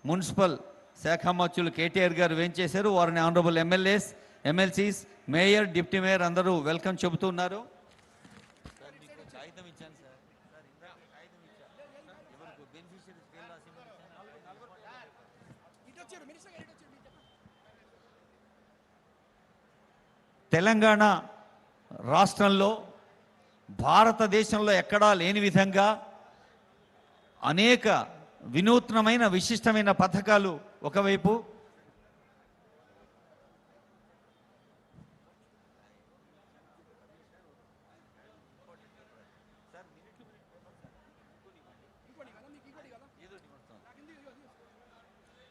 Municipal శాఖ మంత్రులు కేటీఆర్ గారు వేంచేశారు. వారిని honourable MLAs, MLCs, mayor, deputy mayor అందరూ వెల్కమ్ చెబుతున్నారు. తెలంగాణ రాష్ట్రంలో భారతదేశంలో ఎక్కడా లేని విధంగా అనేక వినూత్నమైన విశిష్టమైన పథకాలు ఒకవైపు,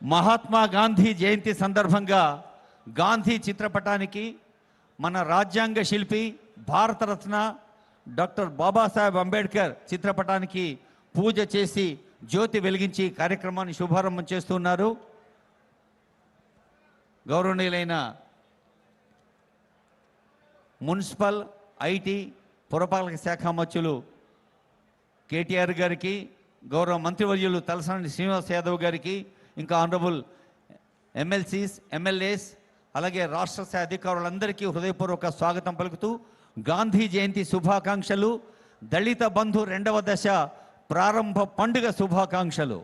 మహాత్మా గాంధీ జయంతి సందర్భంగా గాంధీ చిత్రపటానికి మన రాజ్యాంగ శిల్పి భారతరత్న డాక్టర్ బాబాసాహెబ్ అంబేద్కర్ చిత్రపటానికి పూజ చేసి జ్యోతి వెలిగించి కార్యక్రమాన్ని శుభారంభం చేస్తున్నారు. గౌరవనీయులైన మున్సిపల్, ఐటీ, పురపాలక శాఖ మంత్రులు కేటీఆర్ గారికి, గౌరవ మంత్రివర్యులు తలసాని శ్రీనివాస్ యాదవ్ గారికి, ఇంకా ఆనరబుల్ ఎమ్మెల్సీస్, ఎమ్మెల్యేస్, అలాగే రాష్ట్ర స్థాయి అధికారులందరికీ హృదయపూర్వక స్వాగతం పలుకుతూ గాంధీ జయంతి శుభాకాంక్షలు, దళిత బంధు 2వ దశ ప్రారంభ పండుగ శుభాకాంక్షలు.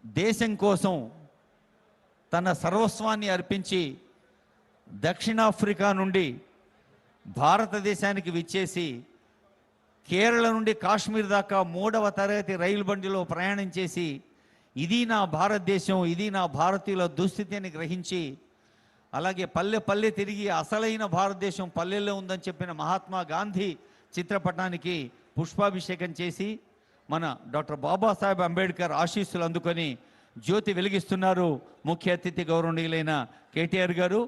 దేశం కోసం తన సర్వస్వాన్ని అర్పించి దక్షిణాఫ్రికా నుండి భారతదేశానికి విచ్చేసి కేరళ నుండి కాశ్మీర్ దాకా 3వ తరగతి రైలు బండిలో ప్రయాణం చేసి ఇది నా భారతదేశం, ఇది నా భారతీయుల దుస్థితి అని గ్రహించి, అలాగే పల్లె పల్లె తిరిగి అసలైన భారతదేశం పల్లెల్లో ఉందని చెప్పిన మహాత్మా గాంధీ చిత్రపటానికి పుష్పాభిషేకం చేసి మన డాక్టర్ బాబాసాహెబ్ అంబేద్కర్ ఆశీస్సులు అందుకొని జ్యోతి వెలిగిస్తున్నారు ముఖ్య అతిథి గౌరవనీయులైన కేటీఆర్ గారు.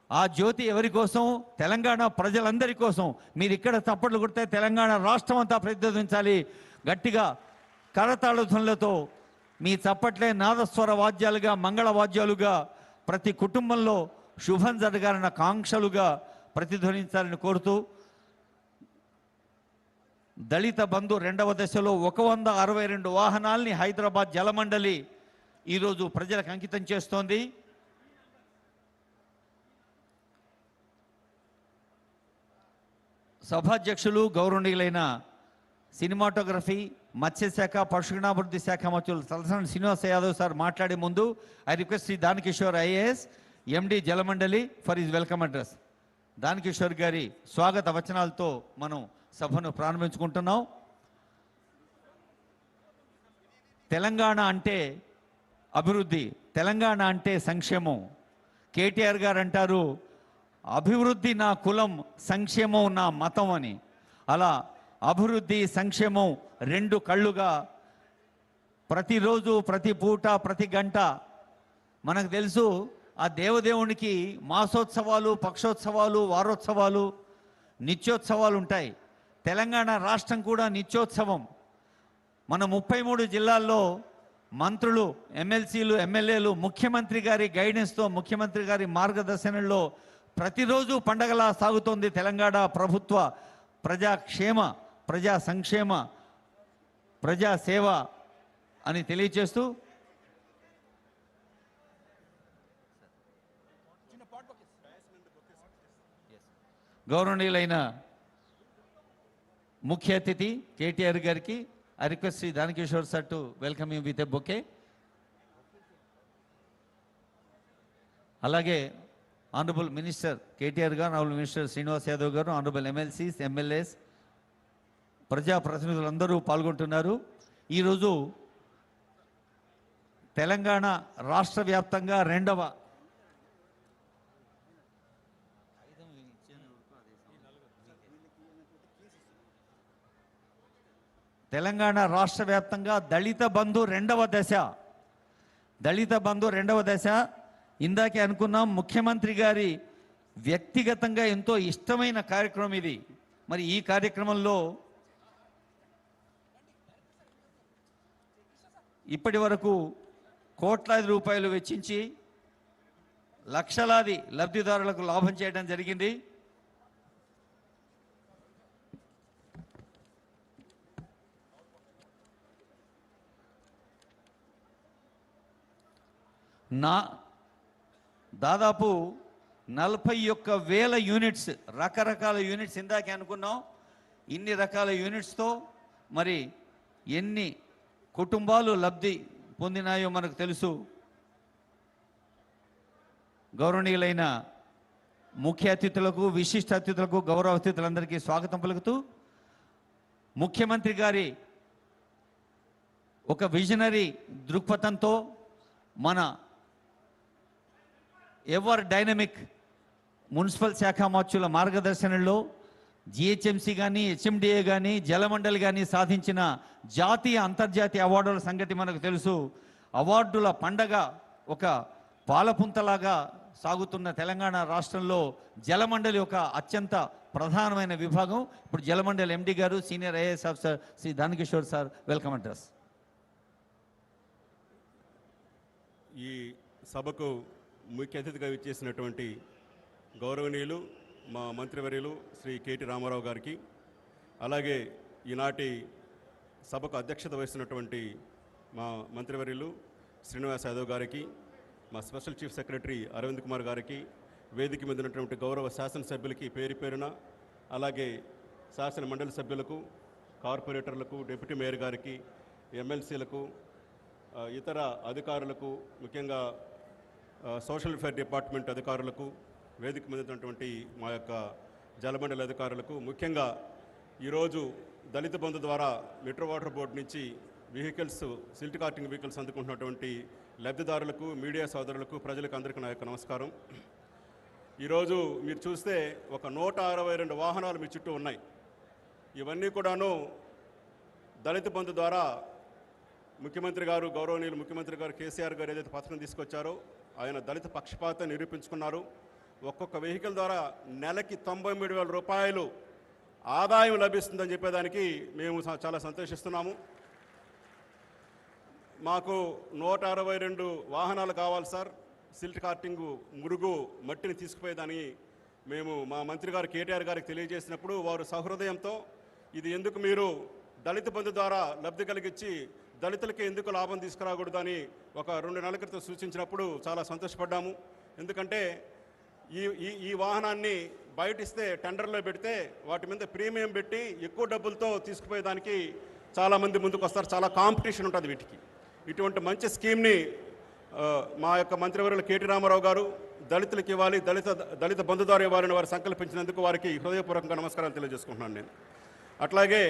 ఆ జ్యోతి ఎవరి కోసం? తెలంగాణ ప్రజలందరి కోసం. మీరు ఇక్కడ చప్పట్లు కొడితే తెలంగాణ రాష్ట్రం అంతా ప్రతిధ్వనించాలి. గట్టిగా కరతాళ ధ్వనులతో మీ చప్పట్లే నాదస్వర వాద్యాలుగా, మంగళ వాద్యాలుగా ప్రతి కుటుంబంలో శుభం జరగాలన్న కాంక్షలుగా ప్రతిధ్వనించాలని కోరుతూ దళిత బంధు 2వ దశలో 162 వాహనాల్ని హైదరాబాద్ జలమండలి ఈరోజు ప్రజలకు అంకితం చేస్తోంది. సభాధ్యక్షులు గౌరవనీయులైన సినిమాటోగ్రఫీ, మత్స్యశాఖ, పశుగణాభివృద్ధి శాఖ మంత్రులు తలసాని శ్రీనివాస్ యాదవ్ సార్ మాట్లాడే ముందు I request Shri Danakishore IAS, MD Jalamandali for his welcome address. Danakishore గారి స్వాగత వచనాలతో మనం సభను ప్రారంభించుకుంటున్నాం. తెలంగాణ అంటే అభివృద్ధి, తెలంగాణ అంటే సంక్షేమం. కేటీఆర్ గారు అంటారు అభివృద్ధి నా కులం, సంక్షేమం నా మతం అని. అలా అభివృద్ధి, సంక్షేమం 2 కళ్ళుగా ప్రతిరోజు, ప్రతి పూట, ప్రతి గంట మనకు తెలుసు ఆ దేవదేవునికి మాసోత్సవాలు, పక్షోత్సవాలు, వారోత్సవాలు, నిత్యోత్సవాలు ఉంటాయి. తెలంగాణ రాష్ట్రం కూడా నిత్యోత్సవం. మన 33 జిల్లాల్లో మంత్రులు, ఎమ్మెల్సీలు, ఎమ్మెల్యేలు ముఖ్యమంత్రి గారి గైడెన్స్తో, ముఖ్యమంత్రి గారి మార్గదర్శనంలో ప్రతిరోజు పండగలా సాగుతోంది తెలంగాణ ప్రభుత్వ ప్రజాక్షేమ, ప్రజా సంక్షేమ, ప్రజా సేవ అని తెలియచేస్తూ గౌరవనీయులైన ముఖ్య అతిథి కేటీఆర్ గారికి I request Shri Danakishore sir to welcome you with a bouquet. అలాగే ఆనరబుల్ మినిస్టర్ కేటీఆర్ గారు, ఆనరబుల్ మినిస్టర్ శ్రీనివాస్ యాదవ్ గారు, ఆనరబుల్ ఎమ్మెల్సీస్, ఎమ్మెల్యేస్, ప్రజాప్రతినిధులందరూ పాల్గొంటున్నారు. ఈరోజు తెలంగాణ రాష్ట్ర వ్యాప్తంగా దళిత బంధు 2వ దశ, దళిత బంధు 2వ దశ. ఇందాకే అనుకున్నాం ముఖ్యమంత్రి గారి వ్యక్తిగతంగా ఎంతో ఇష్టమైన కార్యక్రమం ఇది. మరి ఈ కార్యక్రమంలో ఇప్పటి వరకు కోట్లాది రూపాయలు వెచ్చించి లక్షలాది లబ్ధిదారులకు లాభం చేయడం జరిగింది. దాదాపు 41,000 యూనిట్స్, రకరకాల యూనిట్స్ ఇందాకే అనుకున్నాం. ఇన్ని రకాల యూనిట్స్తో మరి ఎన్ని కుటుంబాలు లబ్ధి పొందినాయో మనకు తెలుసు. గౌరవనీయులైన ముఖ్య అతిథులకు, విశిష్ట అతిథులకు, గౌరవ అతిథులందరికీ స్వాగతం పలుకుతూ, ముఖ్యమంత్రి గారి ఒక విజనరీ దృక్పథంతో మన ఎవర్ డైనమిక్ మున్సిపల్ శాఖ మార్చుల మార్గదర్శనంలో జిహెచ్ఎంసీ కానీ, హెచ్ఎండిఏ కానీ, జలమండలి కానీ సాధించిన జాతీయ అంతర్జాతీయ అవార్డుల సంగతి మనకు తెలుసు. అవార్డుల పండగ ఒక పాలపుంతలాగా సాగుతున్న తెలంగాణ రాష్ట్రంలో జలమండలి ఒక అత్యంత ప్రధానమైన విభాగం. ఇప్పుడు జలమండలి ఎండి గారు, senior IAS officer Shri Danakishore sir, welcome address. ఈ సభకు ముఖ్య అతిథిగా ఇచ్చేసినటువంటి గౌరవనీయులు మా మంత్రివర్యులు శ్రీ కేటీ రామారావు గారికి, అలాగే ఈనాటి సభకు అధ్యక్షత వహిస్తున్నటువంటి మా మంత్రివర్యులు శ్రీనివాస్ యాదవ్ గారికి, మా special chief secretary Arvind Kumar గారికి, వేదిక మీద ఉన్నటువంటి గౌరవ శాసనసభ్యులకి పేరు పేరున, అలాగే శాసన మండలి సభ్యులకు, కార్పొరేటర్లకు, డిప్యూటీ మేయర్ గారికి, ఎమ్మెల్సీలకు, ఇతర అధికారులకు, ముఖ్యంగా సోషల్ వెల్ఫేర్ డిపార్ట్మెంట్ అధికారులకు, వేదిక మీద ఉన్నటువంటి మా యొక్క జలమండలి అధికారులకు, ముఖ్యంగా ఈరోజు దళిత బంధు ద్వారా మెట్రో వాటర్ బోర్డు నుంచి వెహికల్స్, సిల్ట్ కార్టింగ్ వెహికల్స్ అందుకుంటున్నటువంటి లబ్ధిదారులకు, మీడియా సోదరులకు, ప్రజలకు అందరికీ నా యొక్క నమస్కారం. ఈరోజు మీరు చూస్తే ఒక 162 వాహనాలు మీ చుట్టూ ఉన్నాయి. ఇవన్నీ కూడాను దళిత బంధు ద్వారా ముఖ్యమంత్రి గారు, గౌరవనీయులు ముఖ్యమంత్రి గారు కేసీఆర్ గారు ఏదైతే పథకం తీసుకొచ్చారో ఆయన దళిత పక్షపాతం నిరూపించుకున్నారు. ఒక్కొక్క వెహికల్ ద్వారా నెలకి 93,000 రూపాయలు ఆదాయం లభిస్తుందని చెప్పేదానికి మేము చాలా సంతోషిస్తున్నాము. మాకు 162 వాహనాలు కావాలి సార్, సిల్ట్ కార్టింగు, మురుగు, మట్టిని తీసుకుపోయేదాన్ని మేము మా మంత్రి గారు కేటీఆర్ గారికి తెలియజేసినప్పుడు వారు సహృదయంతో ఇది ఎందుకు మీరు దళిత బంధు ద్వారా లబ్ధి కలిగించి దళితులకి ఎందుకు లాభం తీసుకురాకూడదని ఒక 2 నెలల క్రితం సూచించినప్పుడు చాలా సంతోషపడ్డాము. ఎందుకంటే ఈ వాహనాన్ని బయట ఇస్తే, టెండర్లో పెడితే వాటి మీద ప్రీమియం పెట్టి ఎక్కువ డబ్బులతో తీసుకుపోయేదానికి చాలామంది ముందుకు వస్తారు. చాలా కాంపిటీషన్ ఉంటుంది వీటికి. ఇటువంటి మంచి స్కీమ్ని మా యొక్క మంత్రివర్యులు కేటీ రామారావు గారు దళితులకు ఇవ్వాలి, దళిత బంధు ద్వారా ఇవ్వాలని వారు సంకల్పించినందుకు వారికి హృదయపూర్వకంగా నమస్కారాలు తెలియజేసుకుంటున్నాను నేను. అట్లాగే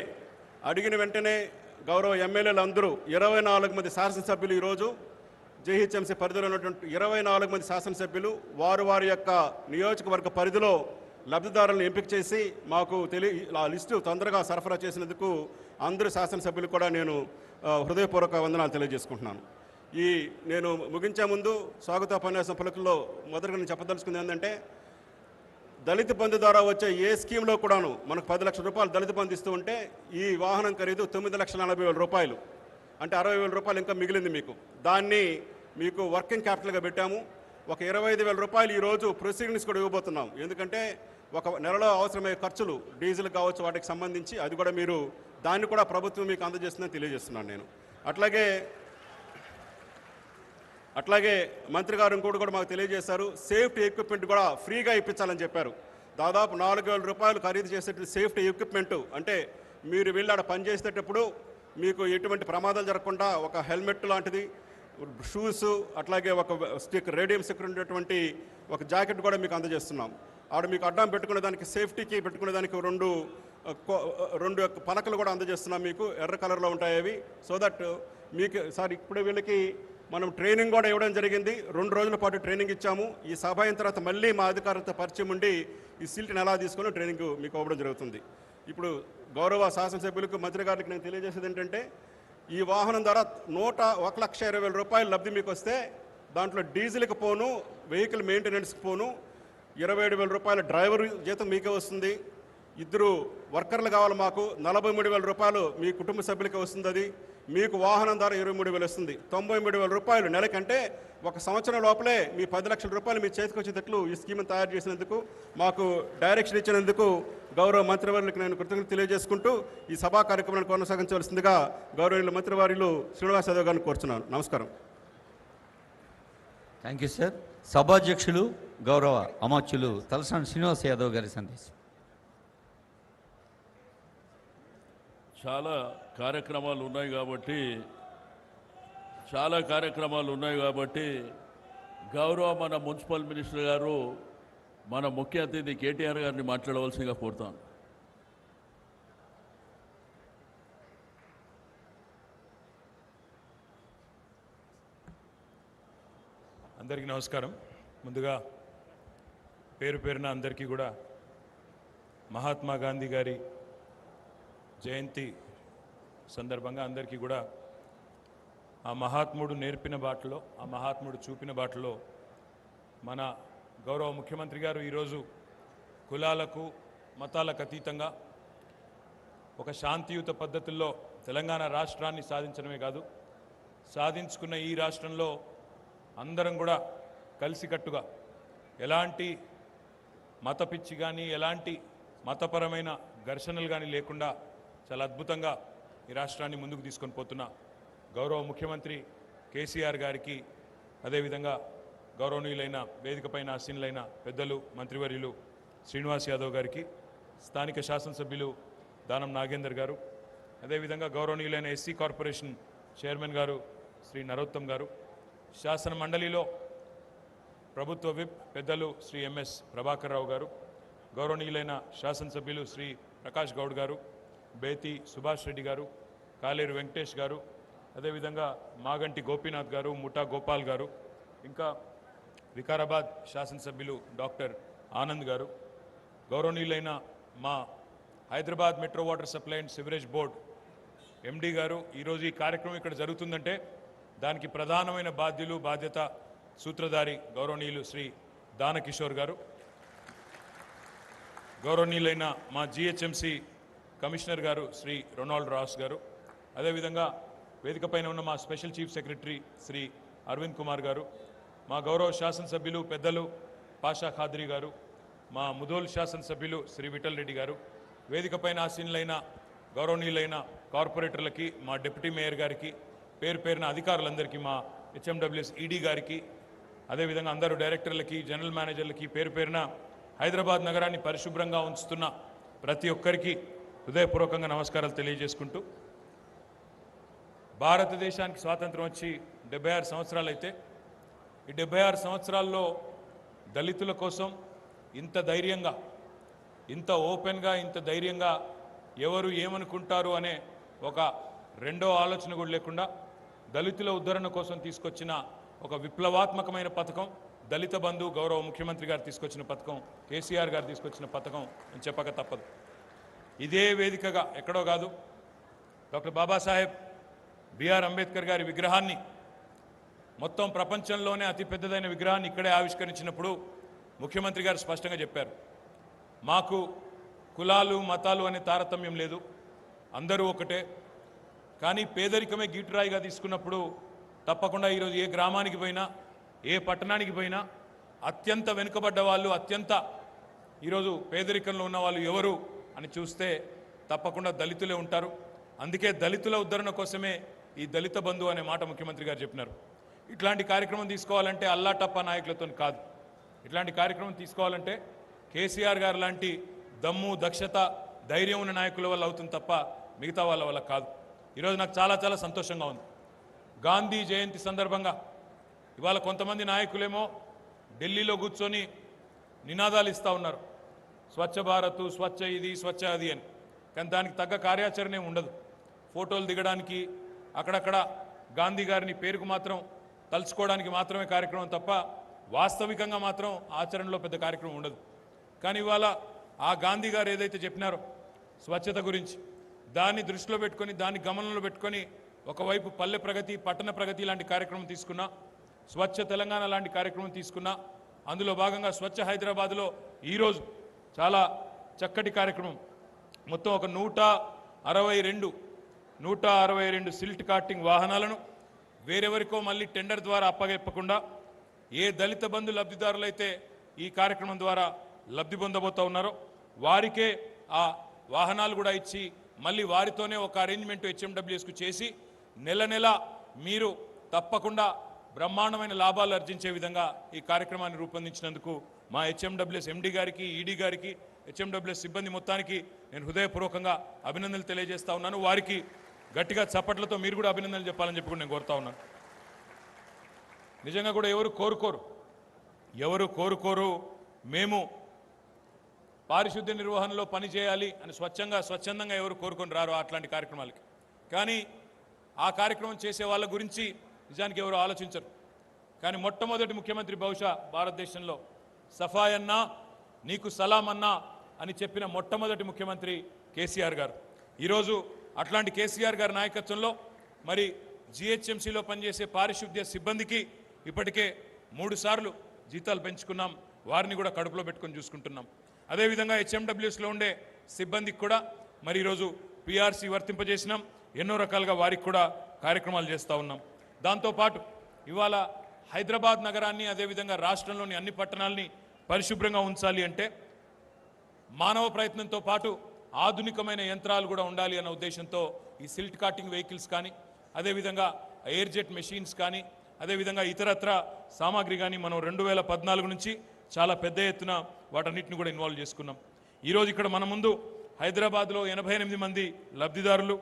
అడిగిన వెంటనే గౌరవ ఎమ్మెల్యేలు అందరూ 24 మంది శాసనసభ్యులు, ఈరోజు జేహెచ్ఎంసీ పరిధిలో ఉన్నటువంటి 24 మంది శాసనసభ్యులు వారి యొక్క నియోజకవర్గ పరిధిలో లబ్ధిదారులను ఎంపిక చేసి మాకు ఆ లిస్టు తొందరగా సరఫరా చేసినందుకు అందరూ శాసనసభ్యులు కూడా నేను హృదయపూర్వక వందనాలు తెలియజేసుకుంటున్నాను. నేను ముగించే ముందు స్వాగతోపన్యాసం పలుకుల్లో మొదటగా నేను చెప్పదలుచుకుంది ఏంటంటే, దళిత బంధు ద్వారా వచ్చే ఏ స్కీమ్లో కూడాను మనకు 10 లక్షల రూపాయలు దళిత బంధు ఇస్తూ ఉంటే ఈ వాహనం ఖరీదు 9,40,000 రూపాయలు, అంటే 60,000 రూపాయలు ఇంకా మిగిలింది మీకు. దాన్ని మీకు వర్కింగ్ క్యాపిటల్గా పెట్టాము. ఒక 25,000 రూపాయలు ఈరోజు ప్రొసీడింగ్స్ కూడా ఇవ్వబోతున్నాం. ఎందుకంటే ఒక నెలలో అవసరమయ్యే ఖర్చులు, డీజిల్ కావచ్చు, వాటికి సంబంధించి అది కూడా మీరు దాన్ని కూడా ప్రభుత్వం మీకు అందజేస్తుందని తెలియజేస్తున్నాను నేను. అట్లాగే మంత్రి గారు ఇంకోటి కూడా మాకు తెలియజేశారు, సేఫ్టీ ఎక్విప్మెంట్ కూడా ఫ్రీగా ఇప్పించాలని చెప్పారు. దాదాపు 4,000 రూపాయలు ఖరీదు చేసేటువంటి సేఫ్టీ ఎక్విప్మెంట్, అంటే మీరు వెళ్ళి ఆడ పనిచేసేటప్పుడు మీకు ఎటువంటి ప్రమాదాలు జరగకుండా ఒక హెల్మెట్ లాంటిది, షూస్, అట్లాగే ఒక రేడియం సెక్యూరిటీ ఉన్నటువంటి ఒక జాకెట్ కూడా మీకు అందజేస్తున్నాం. ఆడ మీకు అడ్డం పెట్టుకునే దానికి, సేఫ్టీకి పెట్టుకునే దానికి రెండు పలకలు కూడా అందజేస్తున్నాం మీకు, ఎర్ర కలర్లో ఉంటాయి అవి. సో దట్ మీకు సార్ ఇప్పుడు వీళ్ళకి మనం ట్రైనింగ్ కూడా ఇవ్వడం జరిగింది. 2 రోజుల పాటు ట్రైనింగ్ ఇచ్చాము. ఈ సభ అయిన తర్వాత మళ్ళీ మా అధికారులతో పరిచయం ఉండి ఈ సిల్ట్ని ఎలా తీసుకొని ట్రైనింగ్ మీకు ఇవ్వడం జరుగుతుంది. ఇప్పుడు గౌరవ శాసనసభ్యులకు, మంత్రి గారికి నేను తెలియజేసేది ఏంటంటే, ఈ వాహనం ద్వారా 1,20,000 రూపాయలు లబ్ధి మీకు వస్తే దాంట్లో డీజిల్కి పోను, వెహికల్ మెయింటెనెన్స్కి పోను, 27,000 రూపాయల డ్రైవర్ జీతం మీకే వస్తుంది. ఇద్దరు వర్కర్లు కావాలి మాకు, 43,000 రూపాయలు మీ కుటుంబ సభ్యులకి వస్తుంది. అది మీకు వాహనం ధర 23,000 వస్తుంది. 93,000 రూపాయలు నెలకంటే ఒక సంవత్సరం లోపలే మీ 10 లక్షల రూపాయలు మీ చేతికి వచ్చేటట్లు ఈ స్కీమ్ని తయారు చేసినందుకు, మాకు డైరెక్షన్ ఇచ్చినందుకు గౌరవ మంత్రివర్యులకు నేను కృతజ్ఞతలు తెలియజేసుకుంటూ ఈ సభా కార్యక్రమాన్ని కొనసాగించవలసిందిగా గౌరవనీయుల మంత్రివర్యులు శ్రీనివాస్ యాదవ్ గారిని కోరుచున్నాను. నమస్కారం. Thank you sir. సభాధ్యక్షులు గౌరవ అమాత్యులు తలసాని శ్రీనివాస్ యాదవ్ గారి సందేశం. చాలా కార్యక్రమాలు ఉన్నాయి కాబట్టి గౌరవ మన మున్సిపల్ మినిస్టర్ గారు మన ముఖ్య అతిథి కేటీఆర్ గారిని మాట్లాడవలసిందిగా కోరుతాను. అందరికీ నమస్కారం. ముందుగా పేరు పేరున అందరికీ కూడా మహాత్మా గాంధీ గారి జయంతి సందర్భంగా అందరికీ కూడా ఆ మహాత్ముడు నేర్పిన బాటలో, ఆ మహాత్ముడు చూపిన బాటలో మన గౌరవ ముఖ్యమంత్రి గారు ఈరోజు కులాలకు మతాలకు అతీతంగా ఒక శాంతియుత పద్ధతుల్లో తెలంగాణ రాష్ట్రాన్ని సాధించడమే కాదు, సాధించుకున్న ఈ రాష్ట్రంలో అందరం కూడా కలిసికట్టుగా ఎలాంటి మత పిచ్చి కానీ ఎలాంటి మతపరమైన ఘర్షణలు కానీ లేకుండా చాలా అద్భుతంగా ఈ రాష్ట్రాన్ని ముందుకు తీసుకొని పోతున్న గౌరవ ముఖ్యమంత్రి కేసీఆర్ గారికి, అదేవిధంగా గౌరవనీయులైన వేదికపైన ఆసీనులైన పెద్దలు మంత్రివర్యులు శ్రీనివాస్ యాదవ్ గారికి, స్థానిక శాసనసభ్యులు దానం నాగేందర్ గారు, అదేవిధంగా గౌరవనీయులైన ఎస్సీ కార్పొరేషన్ చైర్మన్ గారు శ్రీ నరోత్తమ్ గారు, శాసన మండలిలో ప్రభుత్వ విప్ పెద్దలు శ్రీ ఎంఎస్ ప్రభాకర్ రావు గారు, గౌరవనీయులైన శాసనసభ్యులు శ్రీ ప్రకాష్ గౌడ్ గారు, బేతి సుభాష్ రెడ్డి గారు, కాలేరు వెంకటేష్ గారు, అదేవిధంగా మాగంటి గోపీనాథ్ గారు, ముఠా గోపాల్ గారు, ఇంకా వికారాబాద్ శాసనసభ్యులు డాక్టర్ ఆనంద్ గారు, గౌరవనీయులైన మా Hyderabad metro water supply and sewerage board MD garu. ఈరోజు ఈ కార్యక్రమం ఇక్కడ జరుగుతుందంటే దానికి ప్రధానమైన బాధ్యత సూత్రధారి గౌరవనీయులు శ్రీ దానకిషోర్ గారు, గౌరవనీయులైన మా జిహెచ్ఎంసి కమిషనర్ గారు శ్రీ రొనాల్డ్ రాస్ గారు, అదేవిధంగా వేదికపైన ఉన్న మా special chief secretary Shri Arvind Kumar గారు, మా గౌరవ శాసనసభ్యులు పెద్దలు పాషా ఖాద్రి గారు, మా ముదోల్ శాసనసభ్యులు శ్రీ విఠల్ రెడ్డి గారు, వేదికపైన ఆసీనులైన గౌరవనీయులైన కార్పొరేటర్లకి, మా డిప్యూటీ మేయర్ గారికి, పేరు పేరున అధికారులందరికీ, మా హెచ్ఎండబ్ల్యూఎస్ ఈడీ గారికి, అదేవిధంగా అందరూ డైరెక్టర్లకి, జనరల్ మేనేజర్లకి, పేరు పేరున హైదరాబాద్ నగరాన్ని పరిశుభ్రంగా ఉంచుతున్న ప్రతి ఒక్కరికి హృదయపూర్వకంగా నమస్కారాలు తెలియజేసుకుంటూ, భారతదేశానికి స్వాతంత్రం వచ్చి 76 సంవత్సరాలు అయితే ఈ 76 సంవత్సరాల్లో దళితుల కోసం ఇంత ధైర్యంగా, ఇంత ఓపెన్గా, ఇంత ధైర్యంగా ఎవరు ఏమనుకుంటారు అనే ఒక రెండో ఆలోచన కూడా లేకుండా దళితుల ఉద్ధరణ కోసం తీసుకొచ్చిన ఒక విప్లవాత్మకమైన పథకం దళిత బంధు. గౌరవ ముఖ్యమంత్రి గారు తీసుకొచ్చిన పథకం, కేసీఆర్ గారు తీసుకొచ్చిన పథకం అని చెప్పక తప్పదు. ఇదే వేదికగా ఎక్కడో కాదు, డాక్టర్ బాబాసాహెబ్ బిఆర్ అంబేద్కర్ గారి విగ్రహాన్ని, మొత్తం ప్రపంచంలోనే అతిపెద్దదైన విగ్రహాన్ని ఇక్కడే ఆవిష్కరించినప్పుడు ముఖ్యమంత్రి గారు స్పష్టంగా చెప్పారు, మాకు కులాలు మతాలు అనే తారతమ్యం లేదు, అందరూ ఒకటే. కానీ పేదరికమే గీటురాయిగా తీసుకున్నప్పుడు తప్పకుండా ఈరోజు ఏ గ్రామానికి పోయినా, ఏ పట్టణానికి పోయినా అత్యంత వెనుకబడ్డ వాళ్ళు, అత్యంత ఈరోజు పేదరికంలో ఉన్న వాళ్ళు ఎవరు అని చూస్తే తప్పకుండా దళితులే ఉంటారు. అందుకే దళితుల ఉద్ధరణ కోసమే ఈ దళిత బంధు అనే మాట ముఖ్యమంత్రి గారు చెప్పినారు. ఇట్లాంటి కార్యక్రమం తీసుకోవాలంటే అల్లాటప్ప నాయకులతో కాదు, ఇట్లాంటి కార్యక్రమం తీసుకోవాలంటే కేసీఆర్ గారు లాంటి దమ్ము, దక్షత, ధైర్యం ఉన్న నాయకుల వల్ల అవుతుంది తప్ప మిగతా వాళ్ళ వల్ల కాదు. ఈరోజు నాకు చాలా చాలా సంతోషంగా ఉంది. గాంధీ జయంతి సందర్భంగా ఇవాళ కొంతమంది నాయకులేమో ఢిల్లీలో కూర్చొని నినాదాలు ఇస్తూ ఉన్నారు, స్వచ్ఛ భారత్, స్వచ్ఛ ఇది, స్వచ్ఛ అది అని. కానీ దానికి తగ్గ కార్యాచరణ ఉండదు. ఫోటోలు దిగడానికి, అక్కడక్కడ గాంధీ గారిని పేరుకు మాత్రం తలుచుకోవడానికి మాత్రమే కార్యక్రమం తప్ప వాస్తవికంగా మాత్రం ఆచరణలో పెద్ద కార్యక్రమం ఉండదు. కానీ ఇవాళ ఆ గాంధీ గారు ఏదైతే చెప్పినారో స్వచ్ఛత గురించి, దాన్ని దృష్టిలో పెట్టుకొని, దాన్ని గమనంలో పెట్టుకొని ఒకవైపు పల్లె ప్రగతి, పట్టణ ప్రగతి లాంటి కార్యక్రమం తీసుకున్నా, స్వచ్ఛ తెలంగాణ లాంటి కార్యక్రమం తీసుకున్నా, అందులో భాగంగా స్వచ్ఛ హైదరాబాద్లో ఈరోజు చాలా చక్కటి కార్యక్రమం మొత్తం ఒక 162 సిల్ట్ కార్టింగ్ వాహనాలను వేరెవరికో మళ్ళీ టెండర్ ద్వారా అప్పగెప్పకుండా ఏ దళిత బంధు లబ్ధిదారులైతే ఈ కార్యక్రమం ద్వారా లబ్ధి పొందబోతా ఉన్నారో వారికే ఆ వాహనాలు కూడా ఇచ్చి మళ్ళీ వారితోనే ఒక అరేంజ్మెంట్ హెచ్ఎండబ్ల్యూఎస్కు చేసి నెల నెల మీరు తప్పకుండా బ్రహ్మాండమైన లాభాలు ఆర్జించే విధంగా ఈ కార్యక్రమాన్ని రూపొందించినందుకు మా హెచ్ఎండబ్ల్యూఎస్ ఎండి గారికి, ఈడీ గారికి, హెచ్ఎండబ్ల్యూఎస్ సిబ్బంది మొత్తానికి నేను హృదయపూర్వకంగా అభినందనలు తెలియజేస్తా ఉన్నాను. వారికి గట్టిగా చప్పట్లతో మీరు కూడా అభినందనలు చెప్పాలని చెప్పి కూడా నేను కోరుతా ఉన్నాను. నిజంగా కూడా ఎవరు కోరుకోరు మేము పారిశుద్ధ్య నిర్వహణలో పని చేయాలి అని స్వచ్ఛందంగా ఎవరు కోరుకొని రారు అట్లాంటి కార్యక్రమాలకి. కానీ ఆ కార్యక్రమం చేసే వాళ్ళ గురించి నిజానికి ఎవరు ఆలోచించరు. కానీ మొట్టమొదటి ముఖ్యమంత్రి బహుశా భారతదేశంలో సఫాయి అన్నా నీకు సలాం అన్నా అని చెప్పిన మొట్టమొదటి ముఖ్యమంత్రి కేసీఆర్ గారు. ఈరోజు అట్లాంటి కేసీఆర్ గారి నాయకత్వంలో మరి జిహెచ్ఎంసీలో పనిచేసే పారిశుద్ధ్య సిబ్బందికి ఇప్పటికే 3 సార్లు జీతాలు పెంచుకున్నాం. వారిని కూడా కడుపులో పెట్టుకొని చూసుకుంటున్నాం. అదేవిధంగా హెచ్ఎండబ్ల్యూఎస్లో ఉండే సిబ్బందికి కూడా మరి ఈరోజు పిఆర్సీ వర్తింపజేసినాం. ఎన్నో రకాలుగా వారికి కూడా కార్యక్రమాలు చేస్తూ ఉన్నాం. దాంతోపాటు ఇవాళ హైదరాబాద్ నగరాన్ని అదేవిధంగా రాష్ట్రంలోని అన్ని పట్టణాలని పరిశుభ్రంగా ఉంచాలి అంటే మానవ ప్రయత్నంతో పాటు ఆధునికమైన యంత్రాలు కూడా ఉండాలి అన్న ఉద్దేశంతో ఈ సిల్ట్ కార్టింగ్ వెహికల్స్ కానీ అదేవిధంగా ఎయిర్ జెట్ మెషిన్స్ కానీ అదేవిధంగా ఇతరత్ర సామాగ్రి కానీ మనం 2014 నుంచి చాలా పెద్ద ఎత్తున వాటన్నిటిని కూడా ఇన్వాల్వ్ చేసుకున్నాం. ఈరోజు ఇక్కడ మన ముందు హైదరాబాద్లో 88 మంది లబ్ధిదారులు,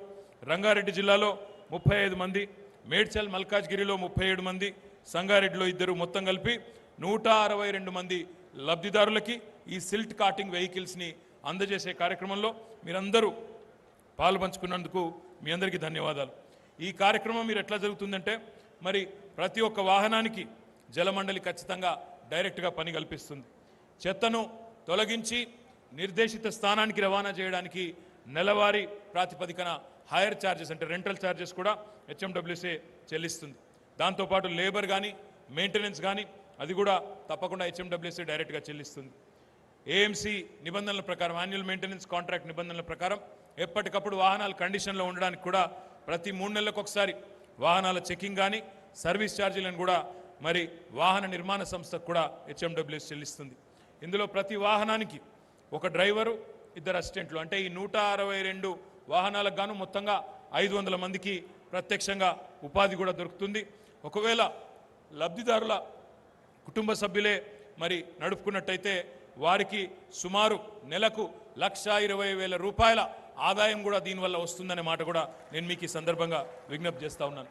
రంగారెడ్డి జిల్లాలో 35 మంది, మేడ్చల్ మల్కాజ్గిరిలో 37 మంది, సంగారెడ్డిలో 2, మొత్తం కలిపి 162 మంది లబ్ధిదారులకి ఈ సిల్ట్ కార్టింగ్ వెహికల్స్ని అందజేసే కార్యక్రమంలో మీరందరూ పాల్పంచుకున్నందుకు మీ అందరికీ ధన్యవాదాలు. ఈ కార్యక్రమం మీరు ఎట్లా జరుగుతుందంటే మరి ప్రతి ఒక్క వాహనానికి జలమండలి ఖచ్చితంగా డైరెక్ట్గా పని కల్పిస్తుంది. చెత్తను తొలగించి నిర్దేశిత స్థానానికి రవాణా చేయడానికి నెలవారీ ప్రాతిపదికన హైర్ ఛార్జెస్ అంటే రెంటల్ ఛార్జెస్ కూడా హెచ్ఎండబ్ల్యూసీ చెల్లిస్తుంది. దాంతోపాటు లేబర్ కానీ మెయింటెనెన్స్ కానీ అది కూడా తప్పకుండా హెచ్ఎండబ్ల్యూసీ డైరెక్ట్గా చెల్లిస్తుంది. ఏఎంసీ నిబంధనల ప్రకారం యాన్యువల్ మెయింటెనెన్స్ కాంట్రాక్ట్ నిబంధనల ప్రకారం ఎప్పటికప్పుడు వాహనాలు కండిషన్లో ఉండడానికి కూడా ప్రతి 3 నెలలకు ఒకసారి వాహనాల చెకింగ్ కానీ సర్వీస్ ఛార్జీలను కూడా మరి వాహన నిర్మాణ సంస్థకు కూడా హెచ్ఎండబ్ల్యూఎస్ చెల్లిస్తుంది. ఇందులో ప్రతి వాహనానికి ఒక డ్రైవరు, 2 అసిస్టెంట్లు అంటే ఈ 162 వాహనాలకు గాను మొత్తంగా 500 మందికి ప్రత్యక్షంగా ఉపాధి కూడా దొరుకుతుంది. ఒకవేళ లబ్ధిదారుల కుటుంబ సభ్యులే మరి నడుపుకున్నట్టయితే వారికి సుమారు నెలకు 1,20,000 రూపాయల ఆదాయం కూడా దీనివల్ల వస్తుందనే మాట కూడా నేను మీకు ఈ సందర్భంగా విజ్ఞప్తి చేస్తూ ఉన్నాను.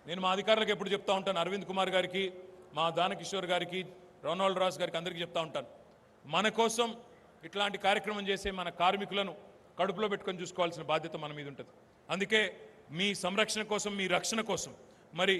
నేను మా అధికారులకు ఎప్పుడు చెప్తా ఉంటాను, అరవింద్ కుమార్ గారికి, మా దానకిషోర్ గారికి, రొనాల్డ్ రాస్ గారికి అందరికీ చెప్తా ఉంటాను, మన కోసం ఇట్లాంటి కార్యక్రమం చేసే మన కార్మికులను కడుపులో పెట్టుకొని చూసుకోవాల్సిన బాధ్యత మన మీద ఉంటుంది. అందుకే మీ సంరక్షణ కోసం, మీ రక్షణ కోసం మరి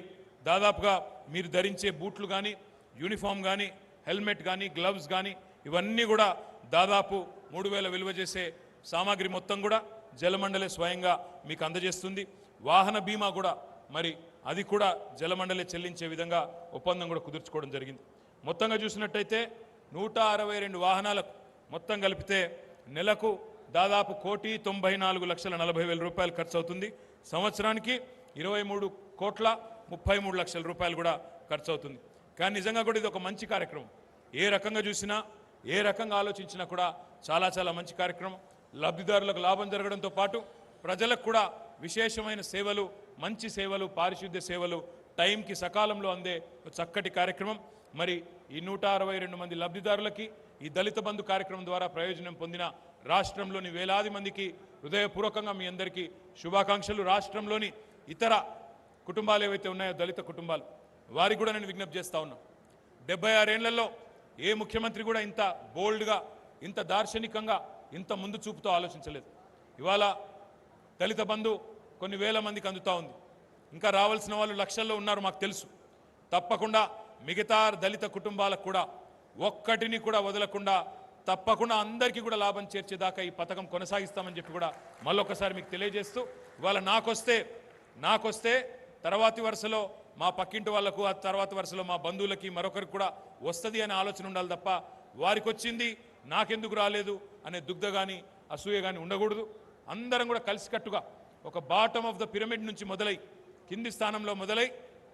దాదాపుగా మీరు ధరించే బూట్లు కానీ, యూనిఫామ్ కానీ, హెల్మెట్ కానీ, గ్లవ్స్ కానీ ఇవన్నీ కూడా దాదాపు 3,000 విలువ చేసే సామాగ్రి మొత్తం కూడా జలమండలి స్వయంగా మీకు అందజేస్తుంది. వాహన బీమా కూడా మరి అది కూడా జలమండలి చెల్లించే విధంగా ఒప్పందం కూడా కుదుర్చుకోవడం జరిగింది. మొత్తంగా చూసినట్టయితే 162 వాహనాలకు మొత్తం కలిపితే నెలకు దాదాపు 1,94,40,000 రూపాయలు ఖర్చు అవుతుంది. సంవత్సరానికి 23,33,00,000 రూపాయలు కూడా ఖర్చు అవుతుంది. కానీ నిజంగా కూడా ఇది ఒక మంచి కార్యక్రమం. ఏ రకంగా చూసినా, ఏ రకంగా ఆలోచించినా కూడా చాలా చాలా మంచి కార్యక్రమం. లబ్ధిదారులకు లాభం జరగడంతో పాటు ప్రజలకు కూడా విశేషమైన సేవలు, మంచి సేవలు, పారిశుద్ధ్య సేవలు టైంకి సకాలంలో అందే చక్కటి కార్యక్రమం. మరి ఈ 162 మంది లబ్ధిదారులకి ఈ దళిత బంధు కార్యక్రమం ద్వారా ప్రయోజనం పొందిన రాష్ట్రంలోని వేలాది మందికి హృదయపూర్వకంగా మీ అందరికీ శుభాకాంక్షలు. రాష్ట్రంలోని ఇతర కుటుంబాలు ఏవైతే ఉన్నాయో దళిత కుటుంబాలు, వారికి కూడా నేను విజ్ఞప్తి చేస్తా ఉన్నా. 76 ఏళ్లలో ఏ ముఖ్యమంత్రి కూడా ఇంత బోల్డ్గా, ఇంత దార్శనికంగా, ఇంత ముందు చూపుతో ఆలోచించలేదు. ఇవాళ దళిత బంధు కొన్ని వేల మందికి అందుతూ ఉంది. ఇంకా రావాల్సిన వాళ్ళు లక్షల్లో ఉన్నారు, మాకు తెలుసు. తప్పకుండా మిగతా దళిత కుటుంబాలకు కూడా ఒక్కటిని కూడా వదలకుండా తప్పకుండా అందరికీ కూడా లాభం చేర్చేదాకా ఈ పథకం కొనసాగిస్తామని చెప్పి కూడా మళ్ళొకసారి మీకు తెలియజేస్తూ, ఇవాళ నాకొస్తే తర్వాతి వరుసలో మా పక్కింటి వాళ్లకు, ఆ తర్వాత వరుసలో మా బంధువులకి, మరొకరికి కూడా వస్తుంది అనే ఆలోచన ఉండాలి తప్ప వారికి వచ్చింది నాకెందుకు రాలేదు అనే దుగ్ధ కానీ, అసూయ కానీ ఉండకూడదు. అందరం కూడా కలిసికట్టుగా ఒక బాటమ్ ఆఫ్ ద పిరమిడ్ నుంచి మొదలై కింది స్థానంలో మొదలై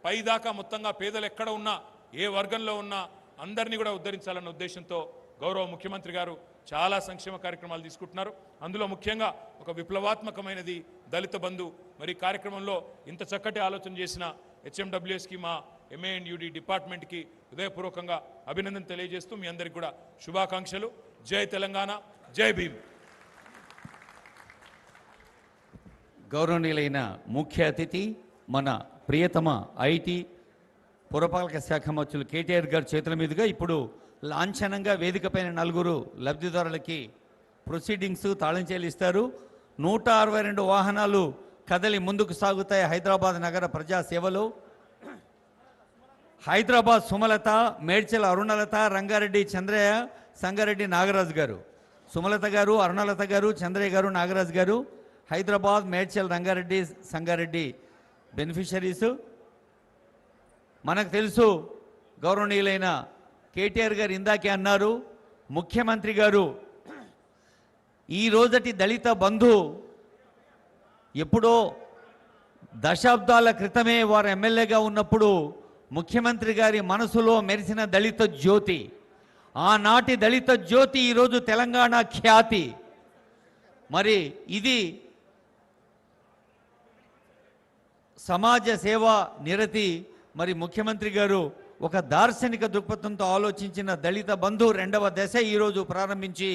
పైదాకా మొత్తంగా పేదలు ఎక్కడ ఉన్నా ఏ వర్గంలో ఉన్నా అందరినీ కూడా ఉద్ధరించాలన్న ఉద్దేశంతో గౌరవ ముఖ్యమంత్రి గారు చాలా సంక్షేమ కార్యక్రమాలు తీసుకుంటున్నారు. అందులో ముఖ్యంగా ఒక విప్లవాత్మకమైనది దళిత బంధు. మరి ఈ కార్యక్రమంలో ఇంత చక్కటి ఆలోచన చేసిన హెచ్ఎండబ్ల్యూఎస్కి మా ఎంఏఎన్యూడి డిపార్ట్మెంట్కి హృదయపూర్వకంగా అభినందన తెలియజేస్తూ మీ అందరికీ కూడా శుభాకాంక్షలు. జై తెలంగాణ, జై భీమ్. గౌరవనీయులైన ముఖ్య అతిథి మన ప్రియతమ ఐటీ పురపాలక శాఖ మంత్రులు కేటీఆర్ గారి చేతుల మీదుగా ఇప్పుడు లాంఛనంగా వేదికపైన నలుగురు లబ్ధిదారులకి ప్రొసీడింగ్స్ తాళం చెల్లిస్తారు. 162 వాహనాలు కదలి ముందుకు సాగుతాయి. హైదరాబాద్ నగర ప్రజా సేవలో హైదరాబాద్ సుమలత, మేడ్చల్ అరుణలత, రంగారెడ్డి చంద్రయ్య, సంగారెడ్డి నాగరాజు గారు. సుమలత గారు, అరుణలత గారు, చంద్రయ్య గారు, నాగరాజు గారు హైదరాబాద్, మేడ్చల్, రంగారెడ్డి, సంగారెడ్డి బెనిఫిషరీస్. మనకు తెలుసు గౌరవనీయులైన కేటీఆర్ గారు ఇందాకే అన్నారు, ముఖ్యమంత్రి గారు ఈ రోజటి దళిత బంధు ఎప్పుడో దశాబ్దాల క్రితమే వారు ఎమ్మెల్యేగా ఉన్నప్పుడు ముఖ్యమంత్రి గారి మనసులో మెరిసిన దళిత జ్యోతి, ఆనాటి దళిత జ్యోతి ఈరోజు తెలంగాణ ఖ్యాతి. మరి ఇది సమాజ సేవా నిరతి. మరి ముఖ్యమంత్రి గారు ఒక దార్శనిక దృక్పథంతో ఆలోచించిన దళిత బంధు 2వ దశ ఈరోజు ప్రారంభించి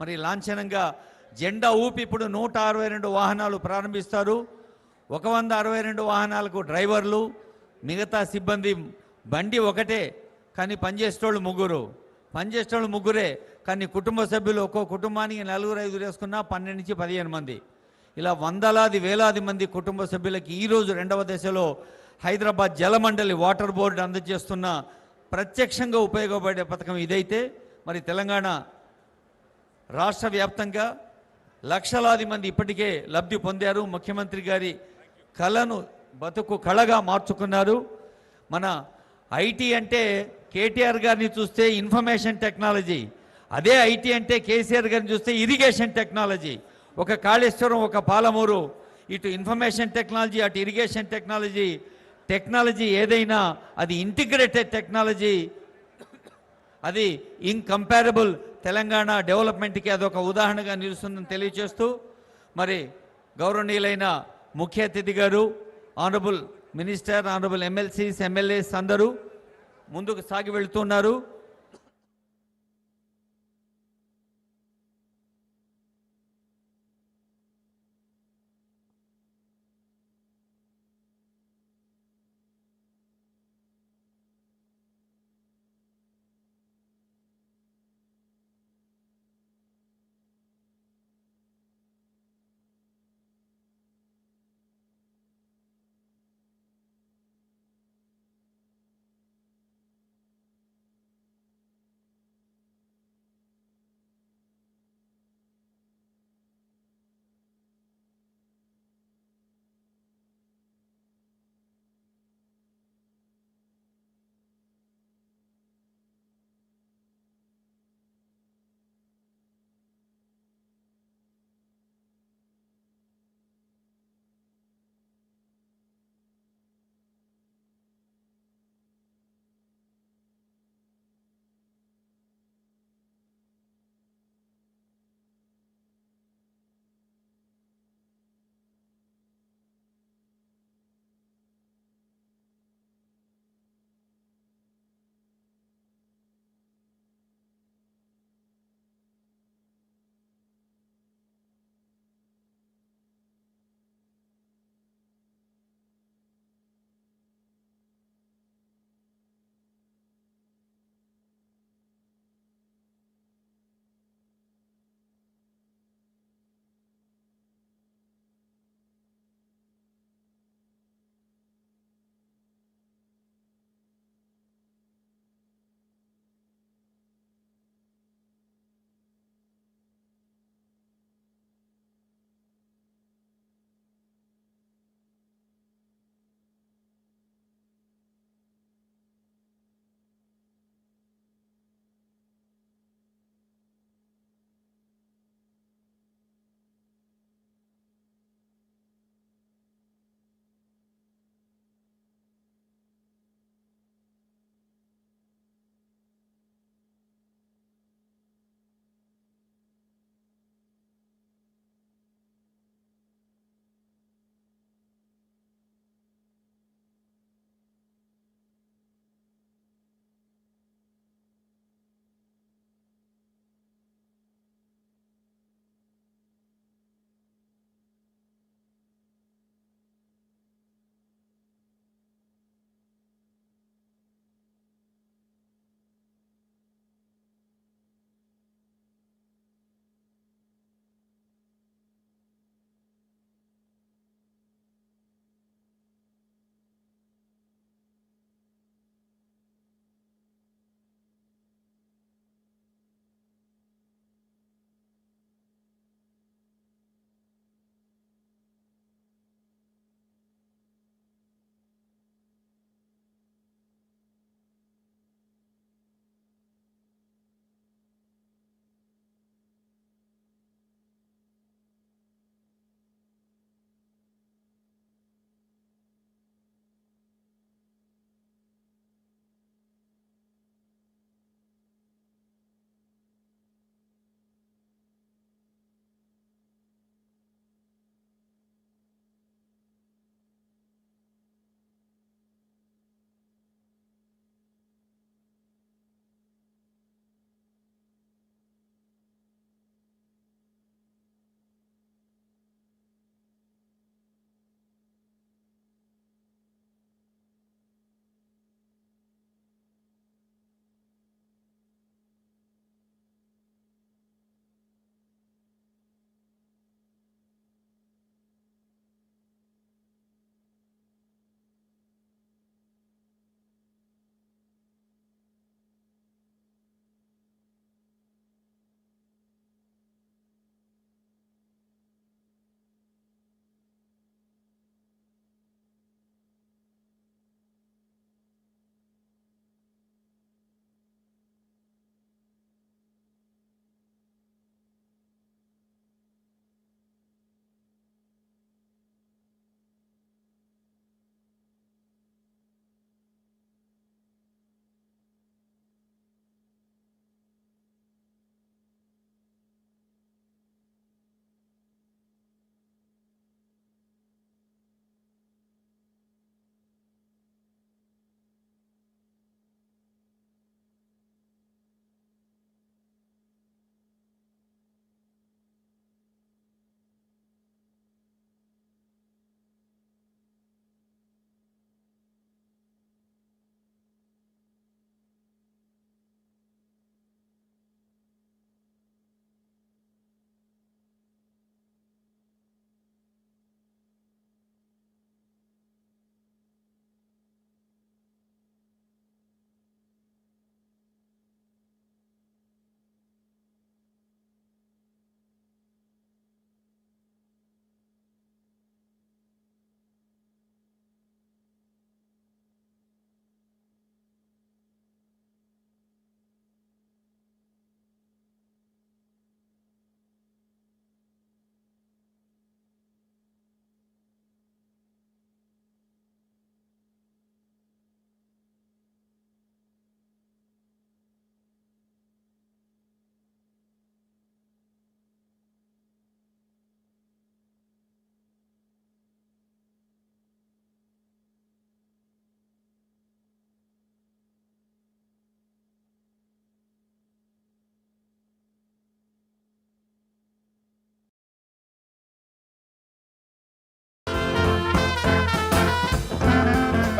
మరి లాంఛనంగా జెండా ఊపి ఇప్పుడు 162 వాహనాలు ప్రారంభిస్తారు. 162 వాహనాలకు డ్రైవర్లు, మిగతా సిబ్బంది. బండి ఒకటే కానీ పనిచేసేటోళ్ళు ముగ్గురే కానీ కుటుంబ సభ్యులు ఒక్కో కుటుంబానికి 4-5 వేసుకున్న 12 నుంచి 15 మంది, ఇలా వందలాది వేలాది మంది కుటుంబ సభ్యులకి ఈరోజు 2వ దశలో హైదరాబాద్ జలమండలి వాటర్ బోర్డు అందజేస్తున్న ప్రత్యక్షంగా ఉపయోగపడే పథకం ఇదైతే. మరి తెలంగాణ రాష్ట్ర వ్యాప్తంగా లక్షలాది మంది ఇప్పటికే లబ్ధి పొందారు. ముఖ్యమంత్రి గారి కళను బతుకు కళగా మార్చుకున్నారు. మన ఐటీ అంటే కేటీఆర్ గారిని చూస్తే ఇన్ఫర్మేషన్ టెక్నాలజీ, అదే ఐటీ అంటే కేసీఆర్ గారిని చూస్తే ఇరిగేషన్ టెక్నాలజీ. ఒక కాళేశ్వరం, ఒక పాలమూరు, ఇటు ఇన్ఫర్మేషన్ టెక్నాలజీ, అటు ఇరిగేషన్ టెక్నాలజీ ఏదైనా అది ఇంటిగ్రేటెడ్ టెక్నాలజీ, అది ఇన్కంపారబుల్. తెలంగాణ డెవలప్మెంట్కి అదొక ఉదాహరణగా నిలుస్తుందని తెలియజేస్తూ మరి గౌరవనీయులైన ముఖ్య అతిథి గారు, honourable minister, honourable MLCs, MLAs అందరూ ముందుకు సాగి వెళుతున్నారు.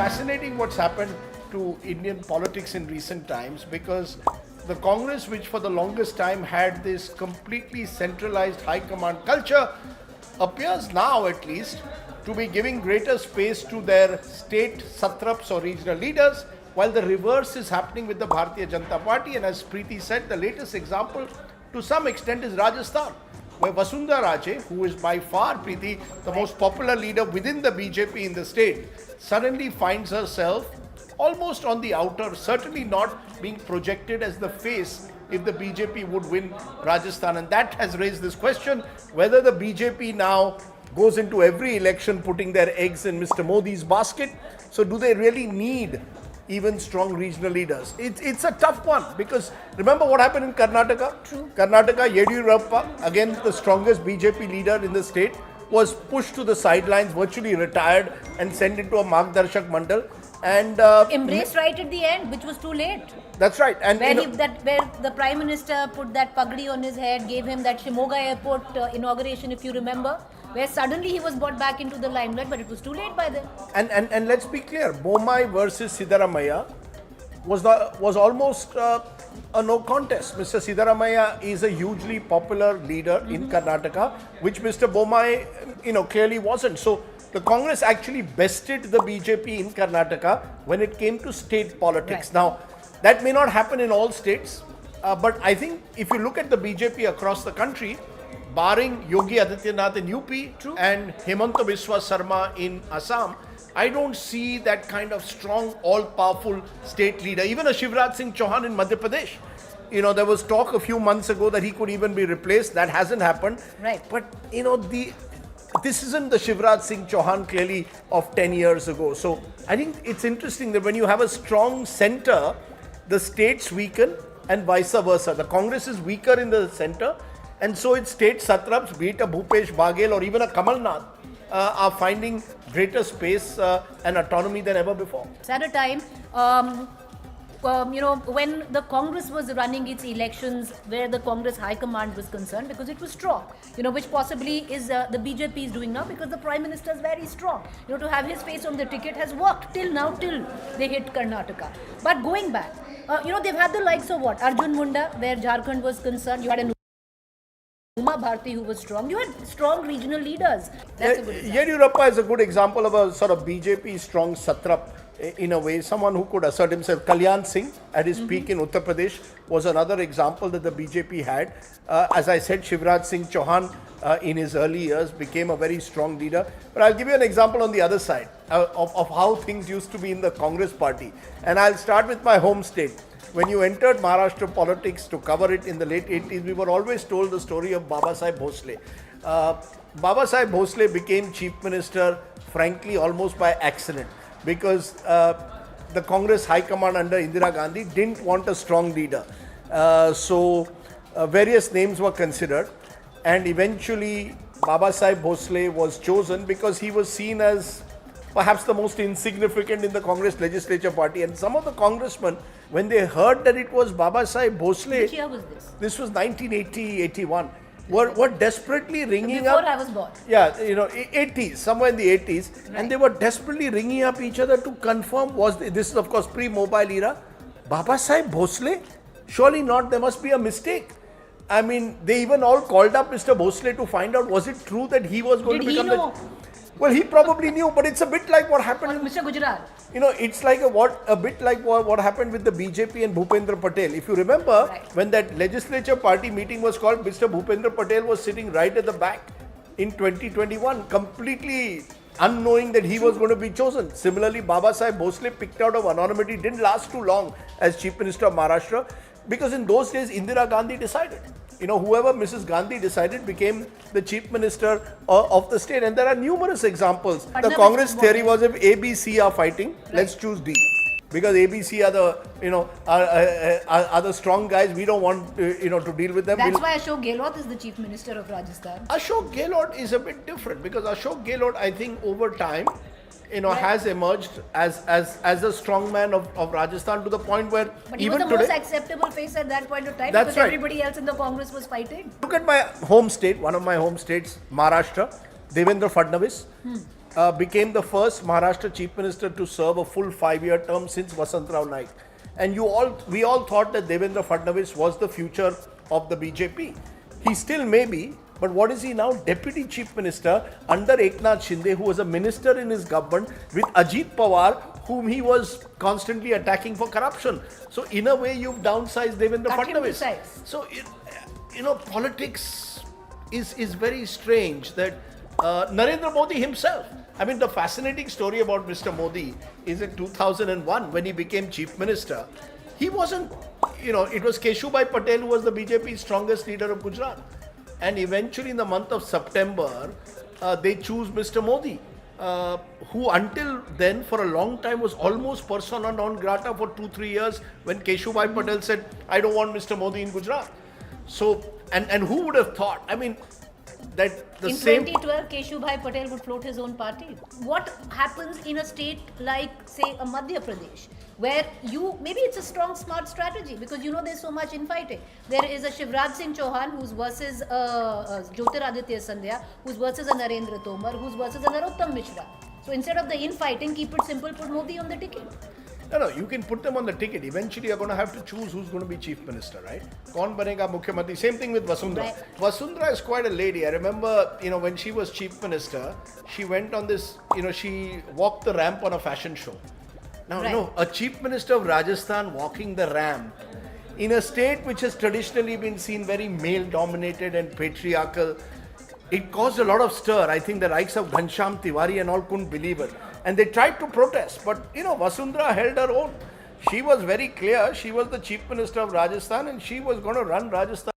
fascinating what's happened to Indian politics in recent times, because the Congress, which for the longest time had this completely centralized high command culture, appears now at least to be giving greater space to their state satraps or regional leaders, while the reverse is happening with the Bharatiya Janata Party. And as Preeti said, the latest example to some extent is Rajasthan, where Vasundhara Raje, who is by far, Preeti, the most popular leader within the BJP in the state, suddenly finds herself almost on the outer, certainly not being projected as the face if the BJP would win Rajasthan. And that has raised this question whether the BJP now goes into every election putting their eggs in Mr. Modi's basket. So do they really need even strong regional leaders? It's a tough one, because remember what happened in Karnataka? True. Karnataka, Yediyurappa, again the strongest BJP leader in the state, was pushed to the sidelines, virtually retired and sent into a Margdarshak Mandal. And embraced right at the end, which was too late. That's right. And where the Prime Minister put that pagdi on his head, gave him that Shimoga Airport inauguration, if you remember, where suddenly he was brought back into the limelight, but it was too late by then. And let's be clear, Bommai versus Siddaramaiah was almost a no contest. Mr. Siddaramaiah is a hugely popular leader in Karnataka, which Mr. Bommai, clearly wasn't. So the Congress actually bested the BJP in Karnataka when it came to state politics. Right. Now, that may not happen in all states, but I think if you look at the BJP across the country, barring Yogi Adityanath in UP and Hemanta Biswa Sarma in Assam, I don't see that kind of strong, all-powerful state leader. Even a Shivraj Singh Chauhan in Madhya Pradesh. There was talk a few months ago that he could even be replaced. That hasn't happened. Right. But, this isn't the Shivraj Singh Chauhan clearly of 10 years ago. So I think it's interesting that when you have a strong center, the states weaken and vice versa. The Congress is weaker in the center, and so its state satraps, be it a Bhupesh Baghel or even a Kamal Nath, are finding greater space and autonomy than ever before. It's at a time, when the Congress was running its elections, where the Congress High Command was concerned, because it was strong, which possibly is the BJP is doing now, because the Prime Minister is very strong. To have his face on the ticket has worked till now, till they hit Karnataka. But going back, they've had the likes of what? Arjun Munda, where Jharkhand was concerned. You had an Uma Bharti who was strong. You had strong regional leaders. That's a good example. Yediyurappa is a good example of a sort of BJP strong satrap in a way, someone who could assert himself. Kalyan Singh at his peak in Uttar Pradesh was another example that the BJP had. As I said, Shivraj Singh Chauhan in his early years became a very strong leader. But I'll give you an example on the other side of how things used to be in the Congress party. And I'll start with my home state. When you entered Maharashtra politics to cover it in the late 80s, we were always told the story of Baba Saheb Bhosle. Baba Saheb Bhosle became chief minister, frankly, almost by accident, because the Congress High Command under Indira Gandhi didn't want a strong leader. So various names were considered, and eventually Baba Saheb Bhosle was chosen because he was seen as perhaps the most insignificant in the Congress legislature party. And some of the congressmen, when they heard that it was Baba Saheb Bhosle, which year was this? This was 1980-81. Were desperately ringing Before up. I was born. Yeah, 80s, somewhere in the 80s. Right. And they were desperately ringing up each other to confirm, this is of course pre-mobile era, Baba Saheb Bhosle? Surely not, there must be a mistake. I mean, they even all called up Mr. Bhosle to find out, was it true that he was going to become Well, he probably knew, but it's a bit like what happened. Mr. Gujarat. It's like a bit like what happened with the BJP and Bhupendra Patel. If you remember, when that legislature party meeting was called, Mr. Bhupendra Patel was sitting right at the back in 2021, completely unknowing that he was going to be chosen. Similarly, Baba Saheb Bhosle, picked out of anonymity, didn't last too long as Chief Minister of Maharashtra, because in those days, Indira Gandhi decided. Whoever Mrs. Gandhi decided became the chief minister of the state. And there are numerous examples. The Congress theory was, if A, B, C are fighting, let's choose D. Because A, B, C are the, are the strong guys. We don't want, to deal with them. That's why Ashok Gehlot is the chief minister of Rajasthan. Ashok Gehlot is a bit different, because Ashok Gehlot, I think over time, has emerged as a strong man of Rajasthan, to the point where but he even was the today, most acceptable face at that point of time, that's because everybody else in the Congress was fighting. Look at my home state, one of my home states, Maharashtra, Devendra Fadnavis. became the first Maharashtra Chief Minister to serve a full 5-year term since Vasantrao Naik. And we all thought that Devendra Fadnavis was the future of the BJP. He still may be, but what is he now? Deputy Chief Minister under Eknath Shinde, who was a minister in his government, with Ajit Pawar, whom he was constantly attacking for corruption. So in a way, you've downsized Devendra Cut him to Fadnavis. size. So, politics is very strange that Narendra Modi himself, I mean, the fascinating story about Mr. Modi is in 2001 when he became Chief Minister. He wasn't, it was Keshubhai Patel who was the BJP's strongest leader of Gujarat. And eventually in the month of September, they choose Mr. Modi, who until then for a long time was almost persona non grata for 2-3 years when Keshubhai Patel said, I don't want Mr. Modi in Gujarat. So, and who would have thought, I mean, that the in same... 2012, Keshubhai Patel would float his own party. What happens in a state like, say, a Madhya Pradesh, where maybe it's a strong, smart strategy because there's so much infighting. There is a Shivraj Singh Chauhan who's versus Jyotiraditya Sandhya, who's versus a Narendra Tomar, who's versus a Narottam Mishra. So instead of the infighting, keep it simple, put Modi on the ticket. No, you can put them on the ticket. Eventually, you're going to have to choose who's going to be Chief Minister, right? Kaun banega Mukhyamantri? Same thing with Vasundhara. Right. Vasundhara is quite a lady. I remember, when she was Chief Minister, she went on this, she walked the ramp on a fashion show. Now, Right. a Chief Minister of Rajasthan walking the ramp in a state which has traditionally been seen very male-dominated and patriarchal, it caused a lot of stir. I think the likes of Ghanshyam Tiwari and all couldn't believe it. And they tried to protest. But, Vasundhara held her own. She was very clear. She was the Chief Minister of Rajasthan and she was going to run Rajasthan.